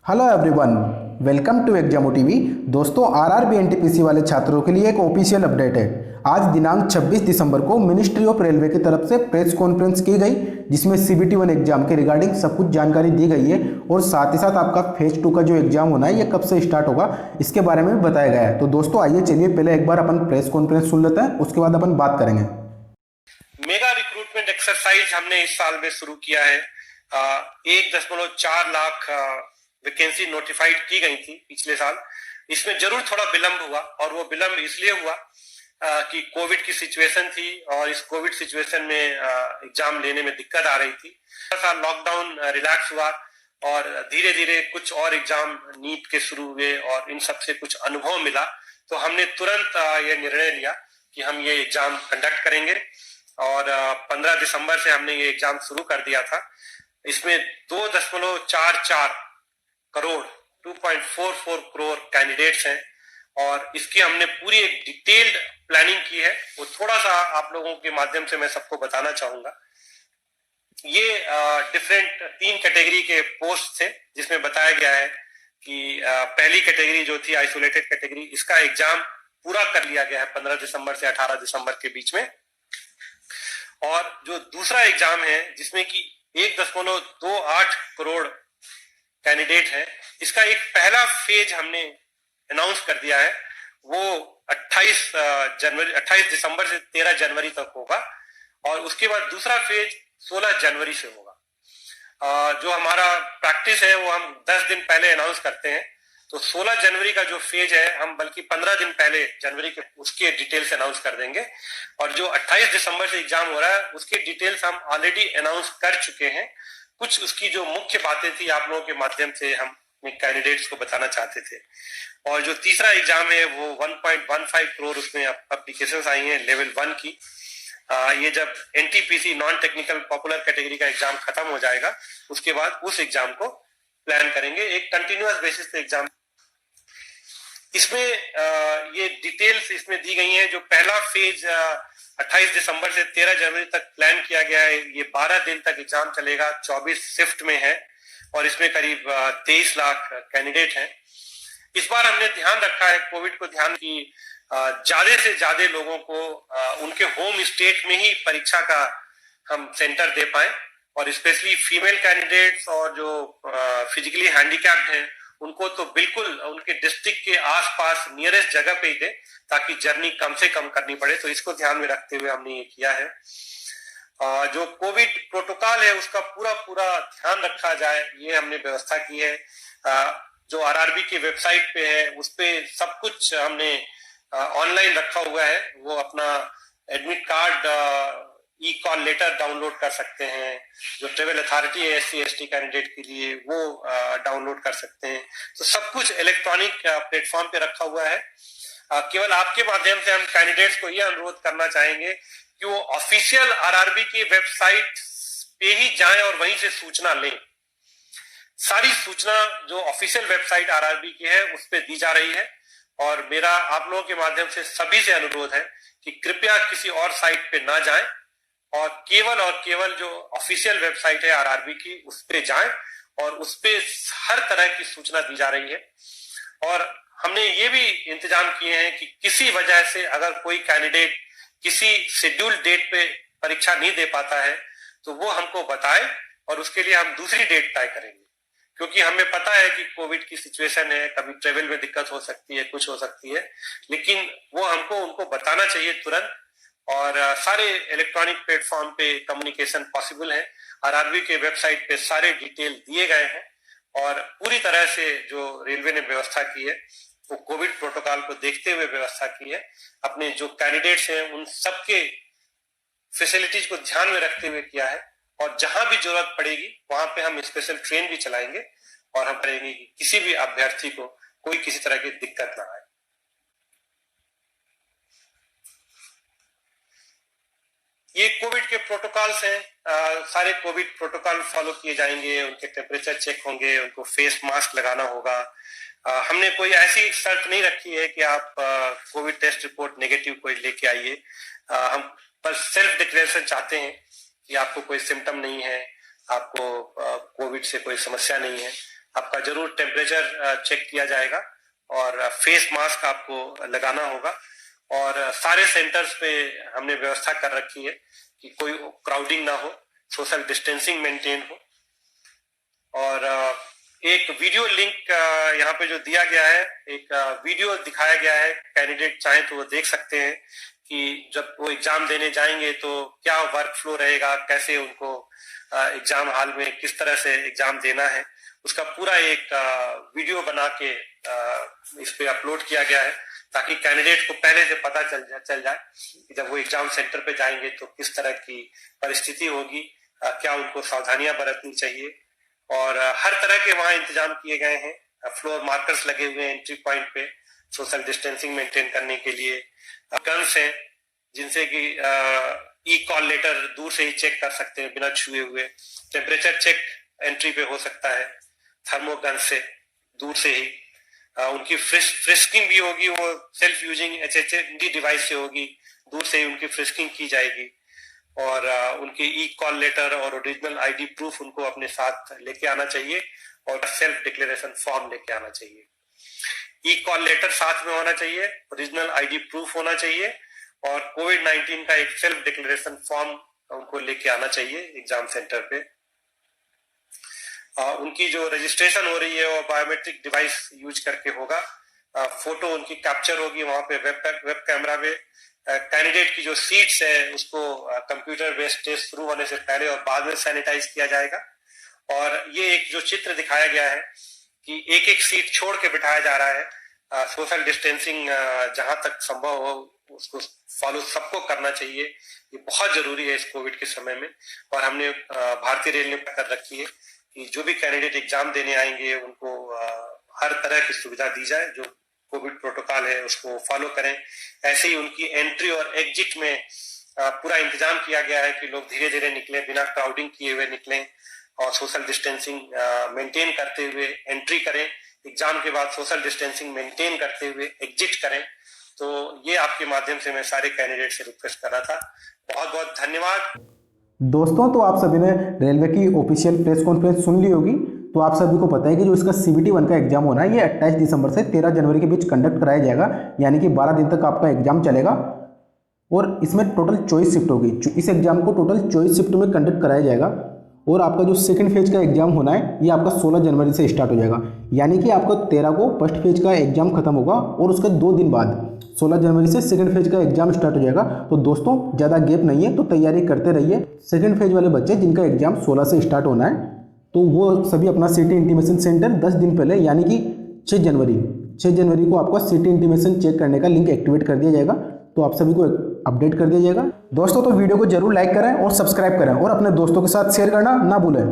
Hello everyone, welcome to Examo TV. दोस्तों, RRB NTPC वाले छात्रों के लिए एक ऑफिशियल अपडेट है। आज दिनांक 26 दिसंबर को मिनिस्ट्री ऑफ रेलवे की तरफ से प्रेस कॉन्फ्रेंस की गई, जिसमें सीबीटी 1 एग्जाम के रिगार्डिंग सब कुछ जानकारी दी गई है और साथ ही साथ आपका फेज 2 का जो एग्जाम होना है ये कब से स्टार्ट होगा इसके बारे में भी बताया गया है। तो दोस्तों आइए चलिए पहले एक बार अपन प्रेस कॉन्फ्रेंस सुन लेते हैं, उसके बाद अपन बात करेंगे। मेगा रिक्रूटमेंट एक्सरसाइज हमने इस साल में शुरू किया है। 1.4 लाख वैकेंसी नोटिफाइड की गई थी पिछले साल। इसमें जरूर थोड़ा विलंब हुआ और वो विलंब इसलिए हुआ कि कोविड की सिचुएशन थी और इस कोविड सिचुएशन में एग्जाम लेने में दिक्कत आ रही थी। लॉकडाउन रिलैक्स हुआ और धीरे धीरे कुछ और एग्जाम नीट के शुरू हुए और इन सब से कुछ अनुभव मिला, तो हमने तुरंत ये निर्णय लिया कि हम ये एग्जाम कंडक्ट करेंगे और 15 दिसंबर से हमने ये एग्जाम शुरू कर दिया था। इसमें 2.44 करोड़ 2.44 करोड़ कैंडिडेट्स हैं और इसकी हमने पूरी एक डिटेल्ड प्लानिंग की है। वो थोड़ा सा आप लोगों के माध्यम से मैं सबको बताना चाहूंगा। ये डिफरेंट 3 कैटेगरी के पोस्ट थे, जिसमें बताया गया है कि पहली कैटेगरी जो थी आइसोलेटेड कैटेगरी, इसका एग्जाम पूरा कर लिया गया है 15 दिसंबर से 18 दिसंबर के बीच में। और जो दूसरा एग्जाम है जिसमें कि 1.28 करोड़ कैंडिडेट है, इसका एक पहला फेज हमने अनाउंस कर दिया है। वो 28 दिसंबर से 13 जनवरी तक होगा और उसके बाद दूसरा फेज 16 जनवरी से होगा। जो हमारा प्रैक्टिस है वो हम 10 दिन पहले अनाउंस करते हैं, तो 16 जनवरी का जो फेज है हम बल्कि 15 दिन पहले जनवरी के उसके डिटेल्स अनाउंस कर देंगे। और जो 28 दिसंबर से एग्जाम हो रहा है उसके डिटेल्स हम ऑलरेडी अनाउंस कर चुके हैं। कुछ उसकी जो मुख्य बातें थी आप लोगों के माध्यम से हम कैंडिडेट्स को बताना चाहते थे। और जो तीसरा एग्जाम है वो 1.15 करोड़ उसमें एप्लीकेशंस आई हैं लेवल 1 की। ये जब NTPC non technical popular category का एग्जाम खत्म हो जाएगा उसके बाद उस एग्जाम को प्लान करेंगे, एक कंटिन्यूअस बेसिस पे एग्जाम। इसमें ये डिटेल्स इसमें दी गई हैं। जो पहला फेज 28 दिसंबर से 13 जनवरी तक प्लान किया गया है, ये 12 दिन तक एग्जाम चलेगा, 24 शिफ्ट में है और इसमें करीब 23 लाख कैंडिडेट हैं। इस बार हमने ध्यान रखा है कोविड को ध्यान की ज्यादा से ज्यादा लोगों को उनके होम स्टेट में ही परीक्षा का हम सेंटर दे पाए और स्पेशली फीमेल कैंडिडेट्स और जो फिजिकली हैंडीकैप्ड हैं उनको तो बिल्कुल उनके डिस्ट्रिक्ट के आसपास नियरेस्ट जगह पे ही दे ताकि जर्नी कम से कम करनी पड़े। तो इसको ध्यान में रखते हुए हमने ये किया है। जो कोविड प्रोटोकॉल है उसका पूरा पूरा ध्यान रखा जाए, ये हमने व्यवस्था की है। जो आरआरबी की वेबसाइट पे है उस पे सब कुछ हमने ऑनलाइन रखा हुआ है। वो अपना एडमिट कार्ड ई कॉल लेटर डाउनलोड कर सकते हैं। जो ट्रेवल अथॉरिटी है एससी एसटी कैंडिडेट के लिए वो डाउनलोड कर सकते हैं। तो सब कुछ इलेक्ट्रॉनिक प्लेटफॉर्म पे रखा हुआ है। केवल आपके माध्यम से हम कैंडिडेट्स को यह अनुरोध करना चाहेंगे कि वो ऑफिशियल आरआरबी की वेबसाइट पे ही जाएं और वहीं से सूचना लें। सारी सूचना जो ऑफिशियल वेबसाइट आरआरबी की है उस पे दी जा रही है और मेरा आप लोगों के माध्यम से सभी से अनुरोध है कि कृपया किसी और साइट पे ना जाएं और केवल जो ऑफिशियल वेबसाइट है आरआरबी की उस पे जाएं और उस पे हर तरह की सूचना दी जा रही है। और हमने ये भी इंतजाम किए हैं कि किसी वजह से अगर कोई कैंडिडेट किसी शेड्यूल डेट पे परीक्षा नहीं दे पाता है तो वो हमको बताए और उसके लिए हम दूसरी डेट तय करेंगे, क्योंकि हमें पता है कि कोविड की सिचुएशन है, कभी ट्रेवल में दिक्कत हो सकती है, कुछ हो सकती है, लेकिन वो हमको उनको बताना चाहिए तुरंत। और सारे इलेक्ट्रॉनिक प्लेटफॉर्म पे कम्युनिकेशन पॉसिबल है। आरआरबी के वेबसाइट पे सारे डिटेल दिए गए हैं और पूरी तरह से जो रेलवे ने व्यवस्था की है वो कोविड प्रोटोकॉल को देखते हुए व्यवस्था की है। अपने जो कैंडिडेट्स हैं उन सबके फैसिलिटीज को ध्यान में रखते हुए किया है और जहां भी जरूरत पड़ेगी वहां पे हम स्पेशल ट्रेन भी चलाएंगे और हम करेंगे कि किसी भी अभ्यर्थी को कोई किसी तरह की दिक्कत ना आए। ये कोविड के प्रोटोकॉल्स हैं। सारे कोविड प्रोटोकॉल फॉलो किए जाएंगे, उनके टेम्परेचर चेक होंगे, उनको फेस मास्क लगाना होगा। हमने कोई ऐसी शर्त नहीं रखी है कि आप कोविड टेस्ट रिपोर्ट नेगेटिव कोई लेके आइए। हम बस सेल्फ डिक्लेरेशन चाहते हैं कि आपको कोई सिम्टम नहीं है, आपको कोविड से कोई समस्या नहीं है, आपका जरूर टेम्परेचर चेक किया जाएगा और फेस मास्क आपको लगाना होगा। और सारे सेंटर्स पे हमने व्यवस्था कर रखी है कि कोई क्राउडिंग ना हो, सोशल डिस्टेंसिंग मेंटेन हो। और एक वीडियो लिंक यहाँ पे जो दिया गया है, एक वीडियो दिखाया गया है, कैंडिडेट चाहे तो वो देख सकते हैं कि जब वो एग्जाम देने जाएंगे तो क्या वर्क फ्लो रहेगा, कैसे उनको एग्जाम हॉल में किस तरह से एग्जाम देना है, उसका पूरा एक वीडियो बना के इस पे अपलोड किया गया है, ताकि कैंडिडेट को पहले से पता चल जाए कि जब वो एग्जाम सेंटर पे जाएंगे तो किस तरह की परिस्थिति होगी, क्या उनको सावधानियां बरतनी चाहिए। और हर तरह के वहां इंतजाम किए गए हैं, फ्लोर मार्कर्स लगे हुए हैं एंट्री पॉइंट पे सोशल डिस्टेंसिंग मेंटेन करने के लिए, गन्स हैं जिनसे कि ई कॉल लेटर दूर से ही चेक कर सकते हैं बिना छुए हुए, टेम्परेचर चेक एंट्री पे हो सकता है थर्मोगन से दूर से ही, उनकी फ्रिस्किंग भी होगी, वो सेल्फ यूजिंग HHD डिवाइस से होगी, दूर से ही उनकी फ्रिस्किंग की जाएगी। और उनके ई कॉल लेटर और ओरिजिनल ID प्रूफ उनको अपने साथ लेके आना चाहिए और सेल्फ डिक्लेरेशन फॉर्म लेके आना चाहिए। ई कॉल लेटर साथ में होना चाहिए, ओरिजिनल ID प्रूफ होना चाहिए और कोविड-19 का एक सेल्फ डिक्लेरेशन फॉर्म उनको लेके आना चाहिए एग्जाम सेंटर पे। उनकी जो रजिस्ट्रेशन हो रही है वो बायोमेट्रिक डिवाइस यूज करके होगा, फोटो उनकी कैप्चर होगी वहां पे वेब कैमरा में। कैंडिडेट की जो सीट्स है उसको कंप्यूटर बेस्ड टेस्ट शुरू होने से पहले और बाद में सैनिटाइज किया जाएगा। और ये एक जो चित्र दिखाया गया है कि एक एक सीट छोड़ के बिठाया जा रहा है, सोशल डिस्टेंसिंग जहां तक संभव हो उसको फॉलो सबको करना चाहिए, ये बहुत जरूरी है इस कोविड के समय में। और हमने भारतीय रेल ने कर रखी है कि जो भी कैंडिडेट एग्जाम देने आएंगे उनको हर तरह की सुविधा दी जाए, जो कोविड प्रोटोकॉल है उसको फॉलो करें। ऐसे ही उनकी एंट्री और एग्जिट में पूरा इंतजाम किया गया है कि लोग धीरे धीरे निकलें, बिना क्राउडिंग किए हुए निकलें और सोशल डिस्टेंसिंग मेंटेन करते हुए एंट्री करें, एग्जाम के बाद सोशल डिस्टेंसिंग मेंटेन करते हुए एग्जिट करें। तो ये आपके माध्यम से मैं सारे कैंडिडेट से रिक्वेस्ट कर रहा था। बहुत बहुत धन्यवाद। दोस्तों, तो आप सभी ने रेलवे की ऑफिशियल प्रेस कॉन्फ्रेंस सुन ली होगी। तो आप सभी को पता है कि जो इसका CBT 1 का एग्जाम होना है ये 28 दिसंबर से 13 जनवरी के बीच कंडक्ट कराया जाएगा, यानी कि 12 दिन तक आपका एग्जाम चलेगा। और इसमें टोटल 24 शिफ्ट होगी। इस एग्जाम को टोटल 24 शिफ्ट में कंडक्ट कराया जाएगा। और आपका जो सेकंड फेज का एग्जाम होना है ये आपका 16 जनवरी से स्टार्ट हो जाएगा, यानी कि आपका 13 को फर्स्ट फेज का एग्जाम खत्म होगा और उसके 2 दिन बाद 16 जनवरी से सेकंड फेज का एग्जाम स्टार्ट हो जाएगा। तो दोस्तों, ज़्यादा गैप नहीं है, तो तैयारी करते रहिए। सेकंड फेज वाले बच्चे जिनका एग्जाम 16 से स्टार्ट होना है तो वो सभी अपना सिटी इंटीमेशन सेंटर 10 दिन पहले यानी कि 6 जनवरी को आपका सिटी इंटीमेशन चेक करने का लिंक एक्टिवेट कर दिया जाएगा। तो आप सभी को अपडेट कर दिया जाएगा। दोस्तों, तो वीडियो को जरूर लाइक करें और सब्सक्राइब करें और अपने दोस्तों के साथ शेयर करना ना भूलें।